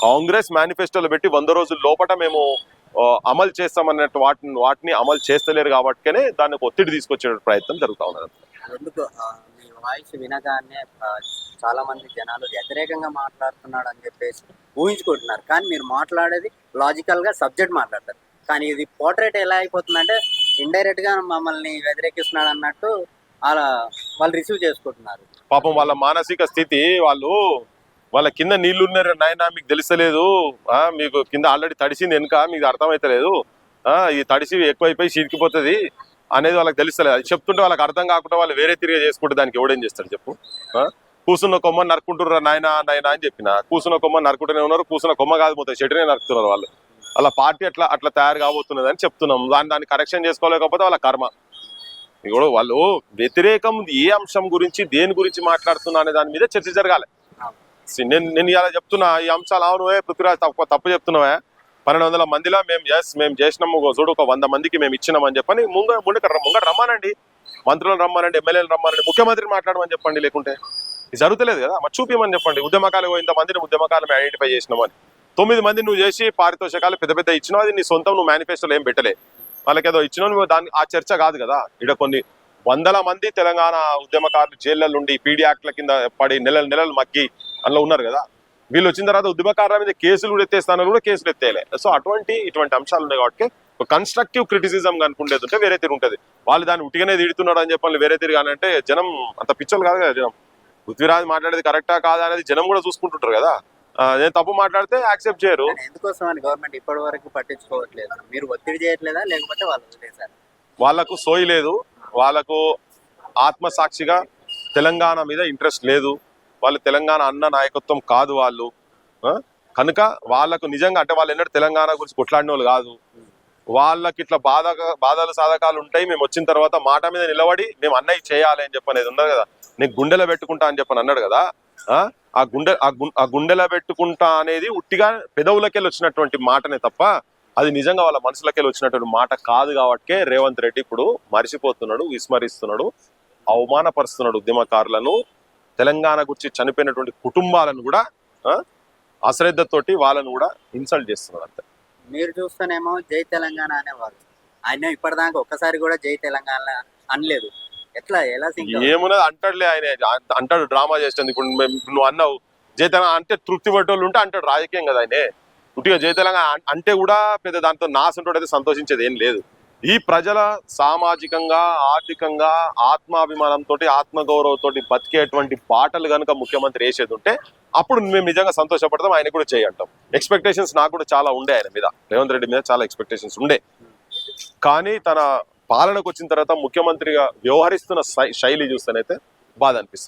కాంగ్రెస్ మేనిఫెస్టోలో పెట్టి 100 రోజుల లోపల మేము అమలు చేస్తామన్నట్టు వాటిని అమలు చేస్తలేరు కాబట్టినే దాన్ని ఒత్తిడి తీసుకొచ్చే ప్రయత్నం జరుగుతూ ఉన్నది. ఎందుకు మీ వాయిస్ వినగానే చాలా మంది జనాలు వ్యతిరేకంగా మాట్లాడుతున్నాడు అని చెప్పేసి ఊహించుకుంటున్నారు. కానీ మీరు మాట్లాడేది లాజికల్ గా సబ్జెక్ట్ మాట్లాడతారు. కానీ ఇది పోర్ట్రేట్ ఎలా అయిపోతుందంటే ఇండైరెక్ట్ గా మమ్మల్ని వ్యతిరేకిస్తున్నాడు అన్నట్టు అలా వాళ్ళు రిసీవ్ చేసుకుంటున్నారు. పాపం వాళ్ళ మానసిక స్థితి, వాళ్ళ కింద నీళ్లు ఉన్నారు నాయన మీకు తెలుస్తలేదు, మీకు కింద ఆల్రెడీ తడిసింది వెనుక మీకు అర్థమైతలేదు, ఈ తడిసి ఎక్కువైపోయి చీరికిపోతుంది అనేది వాళ్ళకి తెలుస్తలేదు. అది చెప్తుంటే వాళ్ళకి అర్థం కాకుండా వాళ్ళు వేరే తిరిగి చేసుకుంటే దానికి ఎవడేం చేస్తాడు చెప్పు. కూసున్న కొమ్మని నరుకుంటుర్రా నాయన అని చెప్పిన కూసున్న కొమ్మని నరుకుంటూనే ఉన్నారు. కూసున్న కొమ్మ కాదు పోతే చెట్టునే నరుకుతున్నారు వాళ్ళు. వాళ్ళ పార్టీ అట్లా తయారు కాబోతున్నది అని చెప్తున్నాం. దాన్ని కరెక్షన్ చేసుకోలేకపోతే వాళ్ళ కర్మ. ఇప్పుడు వాళ్ళు వ్యతిరేకం ఏ అంశం గురించి దేని గురించి మాట్లాడుతున్నా అనే దాని మీద చర్చ జరగాలి. నేను ఇలా చెప్తున్నా ఈ అంశాలు అవునువే పృథ్వీరాజ్ తప్పు చెప్తున్నావా, 1200 మందిలో మేము చేసినాము చూడు, ఒక 100 మందికి మేము ఇచ్చినామని చెప్పని ముంగ రమ్మానండి, మంత్రులను రమ్మానండి, ఎమ్మెల్యేలు రమ్మానండి, ముఖ్యమంత్రిని మాట్లాడమని చెప్పండి. లేకుంటే ఇది జరుగుతలేదు కదా, మరి చూపించమని చెప్పండి. ఉద్యమకాలు ఇంతమందిని ఉద్యమకాలం ఐడెంటిఫై చేసినామని 9 మంది నువ్వు చేసి పారితోషికాలు పెద్ద ఇచ్చినావు, అది నీ సొంతం, నువ్వు మేనిఫెస్టోలో ఏం పెట్టలే, వాళ్ళకి ఏదో ఇచ్చినావు, దాన్ని ఆ చర్చ కాదు కదా. ఇక్కడ కొన్ని 100ల మంది తెలంగాణ ఉద్యమకారులు జైళ్ళ నుండి పీడీ యాక్ట్ల కింద పడి నెలలు మగ్గి అందులో ఉన్నారు కదా. వీళ్ళు వచ్చిన తర్వాత ఉద్యమకారుల మీద కేసులు కూడా ఎత్తేస్తానని కూడా కేసులు ఎత్తేయలే. సో ఇటువంటి అంశాలు ఉన్నాయి కాబట్టి కన్స్ట్రక్టివ్ క్రిటిసిజం కనుకుండేది ఉంటే వేరే తిరిగి ఉంటుంది. వాళ్ళు దాన్ని ఉట్టిగానే తిడుతున్నాడు అని చెప్పని వేరే తిరిగి అంటే జనం అంత పిచ్చోళ్ళు కాదు కదా. జనం పృథ్వీరాజ్ మాట్లాడేది కరెక్టా కాదా అనేది జనం కూడా చూసుకుంటుంటారు కదా. నేను తప్పు మాట్లాడితే యాక్సెప్ట్ చేయరు. ఎందుకోసం అని గవర్నమెంట్ ఇప్పటి వరకు పట్టించుకోవట్లేదు? మీరు ఒత్తిడి చేయట్లేదా, లేకపోతే వాళ్ళు వదిలేశారు? వాళ్ళకు సోయి లేదు, వాళ్ళకు ఆత్మసాక్షిగా తెలంగాణ మీద ఇంట్రెస్ట్ లేదు, వాళ్ళు తెలంగాణ అన్న నాయకత్వం కాదు వాళ్ళు. కనుక వాళ్ళకు నిజంగా అంటే వాళ్ళు ఎన్నడూ తెలంగాణ గురించి కొట్లాడిన వాళ్ళు కాదు. వాళ్ళకి ఇట్లా బాధలు సాధకాలు ఉంటాయి. మేము వచ్చిన తర్వాత మాట మీద నిలబడి మేము అన్నయ్య చేయాలి అని చెప్పనేది ఉన్నది కదా. నీకు గుండెలో పెట్టుకుంటా అని చెప్పని అన్నాడు కదా. ఆ గుండెలో పెట్టుకుంటా అనేది ఉట్టిగా పెదవులకెళ్ళి వచ్చినటువంటి మాటనే తప్ప అది నిజంగా వాళ్ళ మనసులకెళ్ళి వచ్చినటువంటి మాట కాదు. కాబట్టి రేవంత్ రెడ్డి ఇప్పుడు మరిచిపోతున్నాడు, విస్మరిస్తున్నాడు, అవమానపరుస్తున్నాడు ఉద్యమకారులను, తెలంగాణ గురించి చనిపోయినటువంటి కుటుంబాలను కూడా అశ్రద్ధతోటి వాళ్ళను కూడా ఇన్సల్ట్ చేస్తున్నాడు. అంతే. మీరు చూస్తేనేమో జై తెలంగాణ అనేవారు, ఆయన ఇప్పటిదాకా ఒక్కసారి కూడా జై తెలంగాణ అనలేదు. ఎలా ఏమున్నది అంటాడులే ఆయన, అంటాడు డ్రామా చేస్తుంది. ఇప్పుడు నువ్వు అన్నావు జై తెలంగాణ అంటే తృప్తి పట్టేవాళ్ళు ఉంటే అంటాడు, రాజకీయం కదా ఆయన. ఉట్టిగా జై తెలంగాణ అంటే కూడా పెద్ద దాంతో నాశంతో అయితే సంతోషించేది ఏం లేదు. ఈ ప్రజల సామాజికంగా ఆర్థికంగా ఆత్మాభిమానంతో ఆత్మగౌరవంతో బతికేటువంటి బాటలు కనుక ముఖ్యమంత్రి వేసేది ఉంటే అప్పుడు మేము నిజంగా సంతోషపడతాం, ఆయన కూడా చేయంటాం. ఎక్స్పెక్టేషన్స్ నాకు కూడా చాలా ఉండే, ఆయన మీద, రేవంత్ రెడ్డి మీద చాలా ఎక్స్పెక్టేషన్స్ ఉండే. కానీ తన పాలనకు వచ్చిన తర్వాత ముఖ్యమంత్రిగా వ్యవహరిస్తున్న శైలి చూస్తేనైతే బాధ అనిపిస్తుంది.